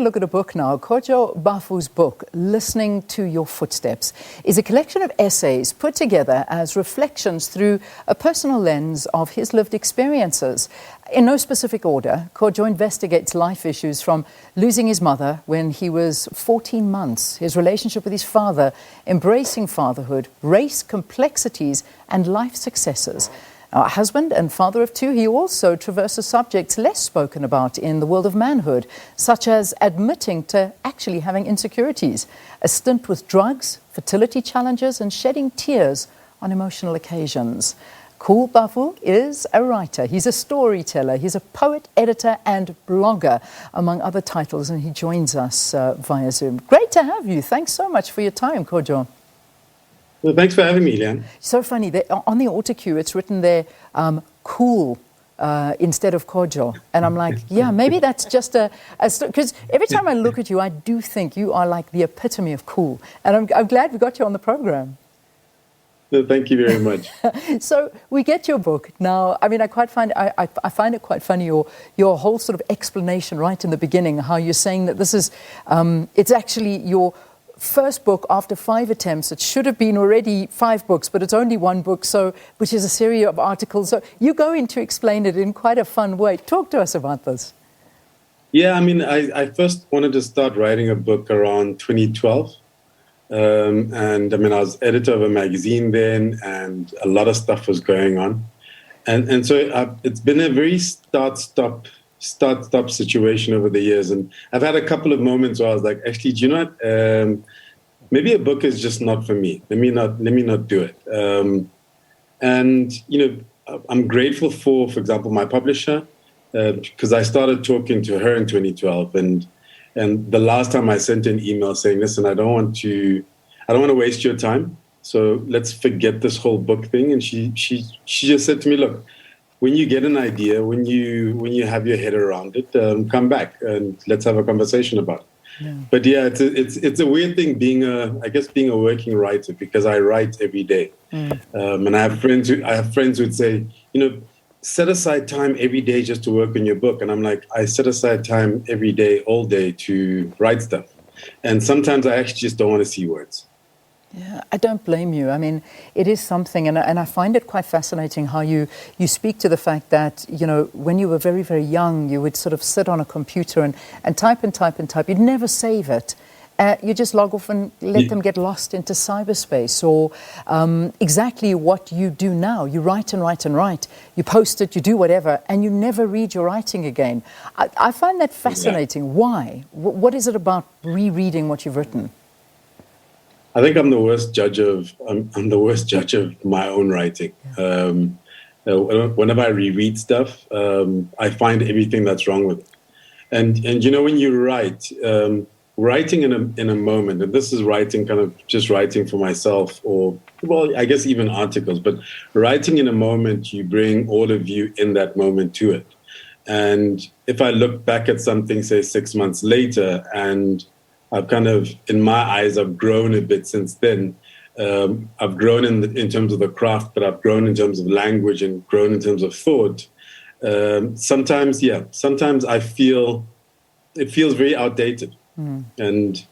look at a book now. Kojo Baffoe's book, Listening to Your Footsteps, is a collection of essays put together as reflections through a personal lens of his lived experiences. In no specific order, Kojo investigates life issues from losing his mother when he was 14 months, his relationship with his father, embracing fatherhood, race complexities, and life successes. A husband and father of two, he also traverses subjects less spoken about in the world of manhood, such as admitting to actually having insecurities, a stint with drugs, fertility challenges, and shedding tears on emotional occasions. Kojo Baffoe is a writer, he's a storyteller, he's a poet, editor, and blogger, among other titles, and he joins us via Zoom. Great to have you. Thanks so much for your time, Kojo. Well, thanks for having me, Leanne. So funny, on the autocue it's written there, cool instead of Kojo. And I'm like, yeah, maybe that's just because every time I look at you, I do think you are like the epitome of cool. And I'm glad we got you on the program. No, thank you very much. So we get your book. Now, I mean, I find it quite funny, your whole sort of explanation right in the beginning, how you're saying that this is, it's actually your first book after 5 attempts. It should have been already 5 books, but it's only 1 book, so which is a series of articles. So you go in to explain it in quite a fun way. Talk to us about this. Yeah, I mean, I first wanted to start writing a book around 2012. And I mean, I was editor of a magazine then, and a lot of stuff was going on. And so it's been a very start-stop situation over the years. And I've had a couple of moments where I was like, actually, do you know what? Maybe a book is just not for me. Let me not do it. And, you know, I'm grateful for example, my publisher, because I started talking to her in 2012. And the last time I sent an email saying, listen, I don't want to waste your time. So let's forget this whole book thing. And she just said to me, look, when you get an idea, when you have your head around it, come back and let's have a conversation about it. Yeah. But yeah, it's a weird thing being a working writer, because I write every day. And I have friends who'd say, you know, set aside time every day just to work on your book. And I'm like, I set aside time every day, all day to write stuff. And sometimes I actually just don't want to see words. Yeah, I don't blame you. I mean, it is something, and I find it quite fascinating how you speak to the fact that, you know, when you were very, very young, you would sort of sit on a computer and type and type and type. You'd never save it. You just log off and let them get lost into cyberspace, or exactly what you do now. You write and write and write. You post it, you do whatever, and you never read your writing again. I find that fascinating. Yeah. Why? What is it about rereading what you've written? I think I'm the worst judge of my own writing. Whenever I reread stuff, I find everything that's wrong with it. And you know, when you write, writing in a moment, and this is writing kind of just writing for myself, or well, I guess even articles, but writing in a moment, you bring all of you in that moment to it. And if I look back at something, say 6 months later, and I've kind of, in my eyes, I've grown a bit since then. I've grown in terms of the craft, but I've grown in terms of language and grown in terms of thought. Sometimes I feel it feels very outdated. And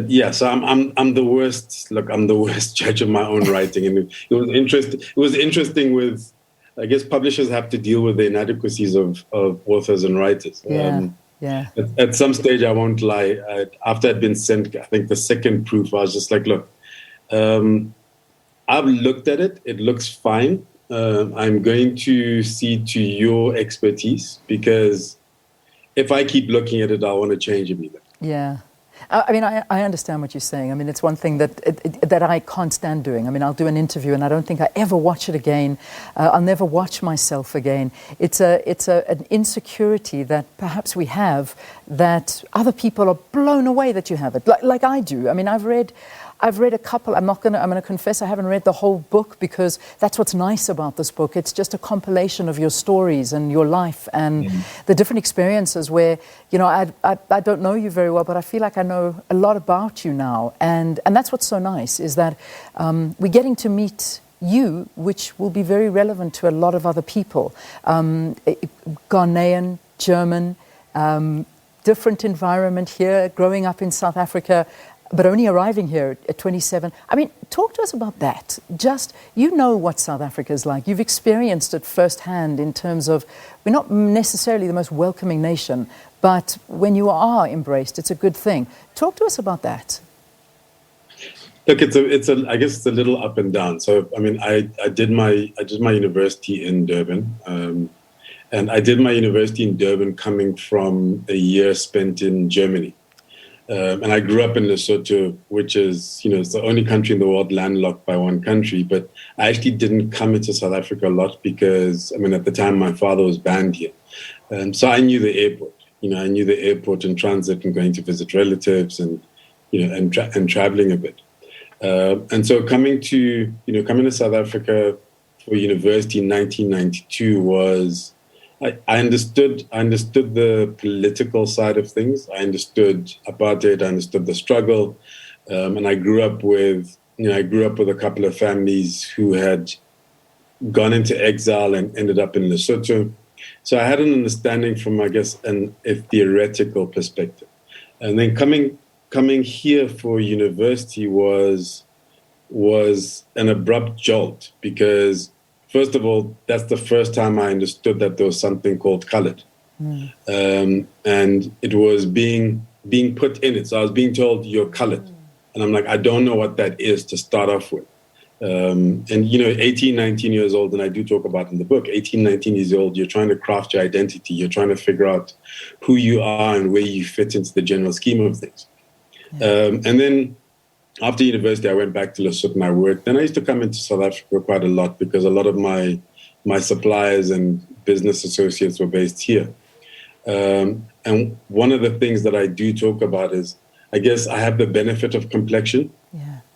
yeah, so I'm the worst. Look, I'm the worst judge of my own writing, and it was interesting with, I guess, publishers have to deal with the inadequacies of authors and writers. Yeah. Yeah. At some stage, I won't lie, after I'd been sent, I think the second proof, I was just like, look, I've looked at it. It looks fine. I'm going to cede to your expertise, because if I keep looking at it, I want to change everything. Yeah. I mean, I understand what you're saying. I mean, it's one thing that I can't stand doing. I mean, I'll do an interview and I don't think I ever watch it again. I'll never watch myself again. It's an insecurity that perhaps we have, that other people are blown away that you have it, like I do. I mean, I've read a couple. I'm going to confess I haven't read the whole book, because that's what's nice about this book. It's just a compilation of your stories and your life and the different experiences where, you know, I don't know you very well, but I feel like I know a lot about you now. And that's what's so nice, is that we're getting to meet you, which will be very relevant to a lot of other people. Ghanaian, German, different environment here, growing up in South Africa, but only arriving here at 27. I mean, talk to us about that. Just, you know what South Africa is like. You've experienced it firsthand in terms of, we're not necessarily the most welcoming nation, but when you are embraced, it's a good thing. Talk to us about that. Look, I guess it's a little up and down. So, I mean, I did my university in Durban, and I did my university in Durban coming from a year spent in Germany. And I grew up in Lesotho, which is, it's the only country in the world landlocked by one country. But I actually didn't come into South Africa a lot because, I mean, at the time my father was banned here. So I knew the airport. I knew the airport and transit and going to visit relatives and, and traveling a bit. And so coming to South Africa for university in 1992 was, I understood the political side of things. I understood apartheid. I understood the struggle, and I grew up with a couple of families who had gone into exile and ended up in Lesotho. So I had an understanding from, I guess, a theoretical perspective, and then coming here for university was an abrupt jolt because, first of all, that's the first time I understood that there was something called colored. And it was being put in it. So I was being told, you're colored. And I'm like, I don't know what that is to start off with. And, 18, 19 years old, and I do talk about in the book, 18, 19 years old, you're trying to craft your identity. You're trying to figure out who you are and where you fit into the general scheme of things. And then after university, I went back to Lesotho and I worked. Then I used to come into South Africa quite a lot because a lot of my suppliers and business associates were based here. And one of the things that I do talk about is, I guess I have the benefit of complexion,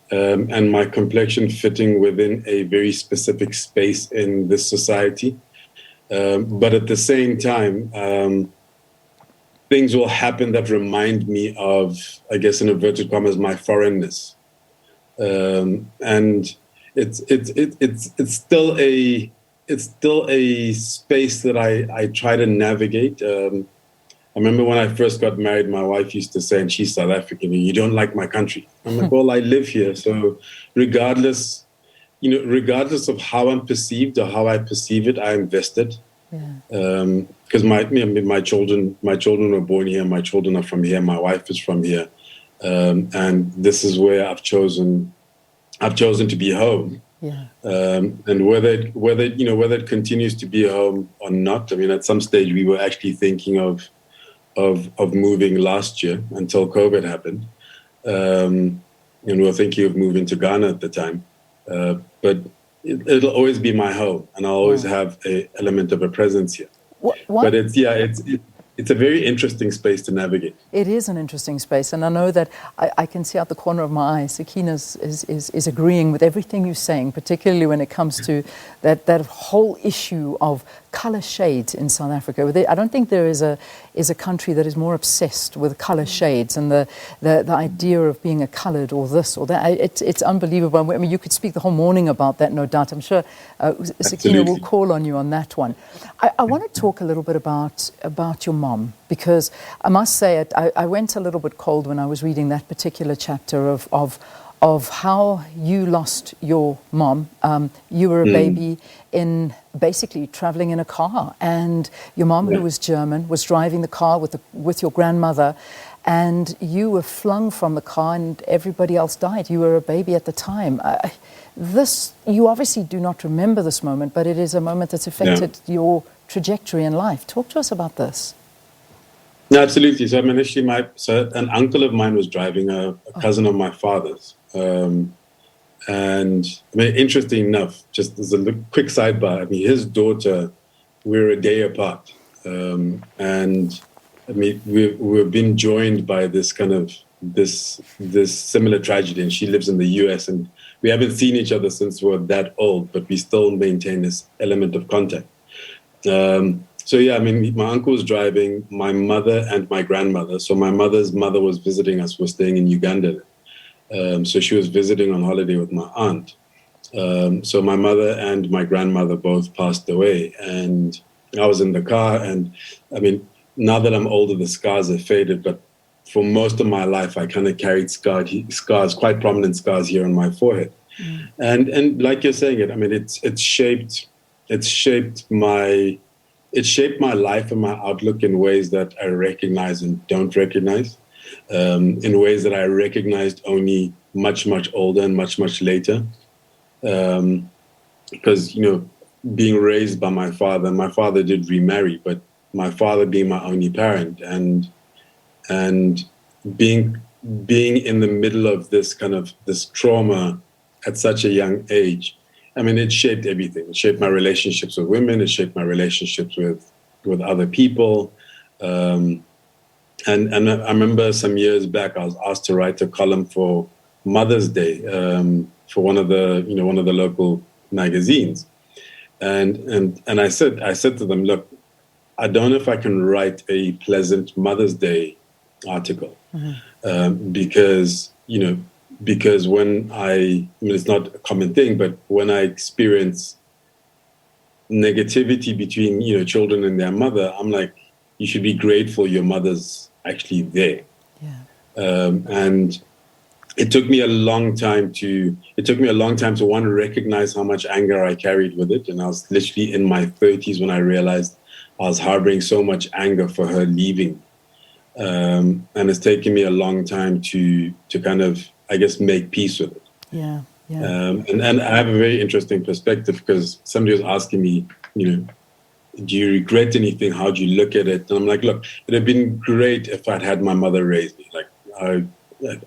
and my complexion fitting within a very specific space in this society. But at the same time, things will happen that remind me of, I guess, in inverted commas, my foreignness, and it's still a space that I try to navigate. I remember when I first got married, my wife used to say, and she's South African, you don't like my country. I'm like, well, I live here, so regardless of how I'm perceived or how I perceive it, I invested. Because my children were born here, my children are from here, my wife is from here, and this is where I've chosen to be home. And whether it continues to be a home or not, I mean, at some stage we were actually thinking of moving last year until COVID happened, and we were thinking of moving to Ghana at the time, but it'll always be my home, and I'll always have an element of a presence here. But it's a very interesting space to navigate. It is an interesting space, and I know that I can see out the corner of my eye, Sakina is agreeing with everything you're saying, particularly when it comes to that whole issue of colour shades in South Africa. I don't think there is a country that is more obsessed with colour shades and the idea of being a coloured or this or that. It's unbelievable. I mean, you could speak the whole morning about that, no doubt. I'm sure Sakina will call on you on that one. I want to talk a little bit about your mom, because I must say I went a little bit cold when I was reading that particular chapter of how you lost your mom. You were a baby in basically traveling in a car, and your mom, who was German, was driving the car with your grandmother, and you were flung from the car and everybody else died. You were a baby at the time. You obviously do not remember this moment, but it is a moment that's affected your trajectory in life. Talk to us about this. No, absolutely. So, I mean, initially, an uncle of mine was driving, a cousin of my father's. And I mean, interesting enough, just as a quick sidebar, I mean, his daughter, we're a day apart. And I mean, we've been joined by this kind of this similar tragedy, and she lives in the US, and we haven't seen each other since we're that old, but we still maintain this element of contact. So yeah, I mean, my uncle was driving, my mother and my grandmother. So my mother's mother was visiting us. We're staying in Uganda. So she was visiting on holiday with my aunt. So my mother and my grandmother both passed away, and I was in the car. And I mean, now that I'm older, the scars have faded, but for most of my life, I kind of carried scars, quite prominent scars here on my forehead. And like you're saying it, I mean, it's shaped my life and my outlook in ways that I recognize and don't recognize, in ways that I recognized only much, much older and much, much later. Because, being raised by my father did remarry, but my father being my only parent and being in the middle of this trauma at such a young age, I mean, it shaped everything. It shaped my relationships with women. It shaped my relationships with other people. And I remember some years back, I was asked to write a column for Mother's Day for one of the local magazines, and I said to them, look, I don't know if I can write a pleasant Mother's Day article, because when it's not a common thing, but when I experience negativity between children and their mother, I'm like, you should be grateful your mother's actually there. And it took me a long time to one, recognize how much anger I carried with it, and I was literally in my 30s when I realized I was harboring so much anger for her leaving, and it's taken me a long time to kind of, I guess, make peace with it. And I have a very interesting perspective, because somebody was asking me, do you regret anything? How do you look at it? And I'm like, look, it'd have been great if I'd had my mother raise me. Like,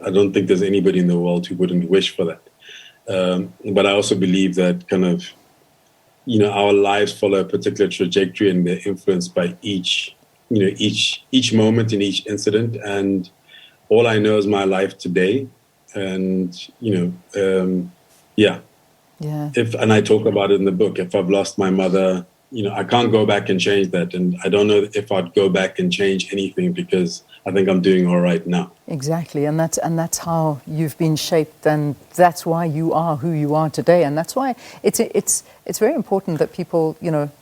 I don't think there's anybody in the world who wouldn't wish for that. But I also believe that kind of, our lives follow a particular trajectory, and they're influenced by each moment and each incident. And all I know is my life today. And, and I talk about it in the book. If I've lost my mother, I can't go back and change that. And I don't know if I'd go back and change anything, because I think I'm doing all right now. Exactly. And that's how you've been shaped, and that's why you are who you are today. And that's why it's very important that people,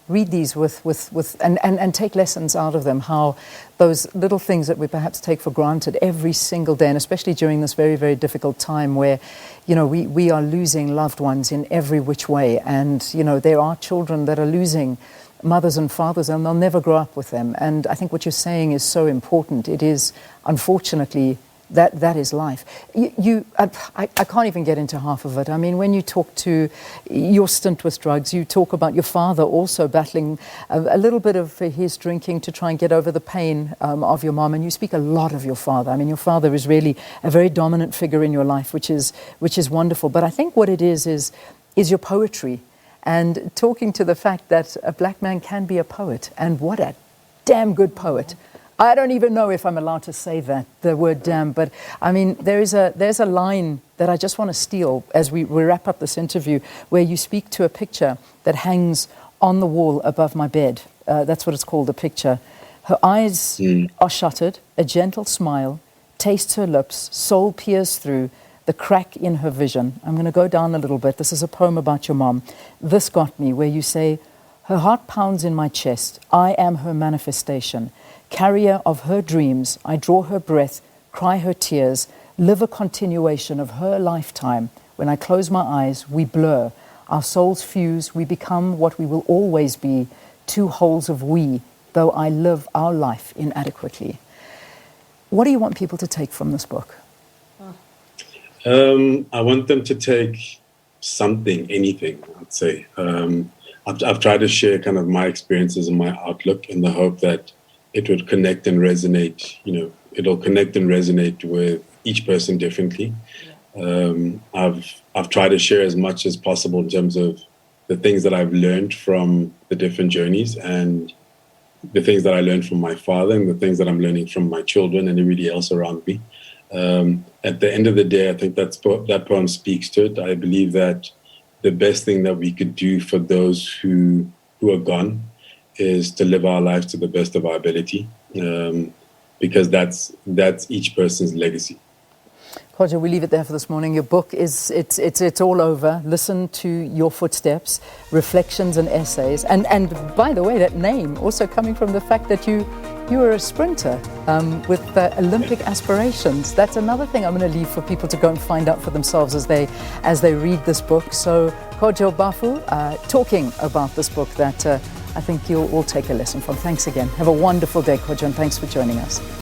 read these and take lessons out of them, how those little things that we perhaps take for granted every single day, and especially during this very, very difficult time where, we are losing loved ones in every which way. And, there are children that are losing mothers and fathers, and they'll never grow up with them. And I think what you're saying is so important. It is, unfortunately, that is life. I can't even get into half of it. I mean, when you talk to your stint with drugs, you talk about your father also battling a little bit of his drinking to try and get over the pain of your mom, and you speak a lot of your father. I mean, your father is really a very dominant figure in your life, which is wonderful. But I think what it is your poetry, and talking to the fact that a black man can be a poet, and what a damn good poet. I don't even know if I'm allowed to say the word damn, but I mean, there's a line that I just want to steal as we wrap up this interview, where you speak to a picture that hangs on the wall above my bed. That's what it's called, a picture. Her eyes are shuttered, a gentle smile tastes her lips, soul peers through, the crack in her vision. I'm going to go down a little bit. This is a poem about your mom. This got me, where you say, her heart pounds in my chest. I am her manifestation. Carrier of her dreams, I draw her breath, cry her tears, live a continuation of her lifetime. When I close my eyes, we blur. Our souls fuse. We become what we will always be, two wholes of we, though I live our life inadequately. What do you want people to take from this book? I want them to take something, anything, I'd say. I've tried to share kind of my experiences and my outlook in the hope that it would connect and resonate, it'll connect and resonate with each person differently. I've tried to share as much as possible in terms of the things that I've learned from the different journeys, and the things that I learned from my father, and the things that I'm learning from my children and everybody else around me. At the end of the day, I think that poem speaks to it. I believe that the best thing that we could do for those who are gone is to live our lives to the best of our ability, because that's each person's legacy. Kojo, we leave it there for this morning. Your book it's all over. Listen to Your Footsteps, Reflections and Essays. And by the way, that name also coming from the fact that you you were a sprinter with Olympic aspirations. That's another thing I'm going to leave for people to go and find out for themselves as they read this book. So Kojo Baffoe talking about this book that I think you'll all take a lesson from. Thanks again. Have a wonderful day, Kojo, and thanks for joining us.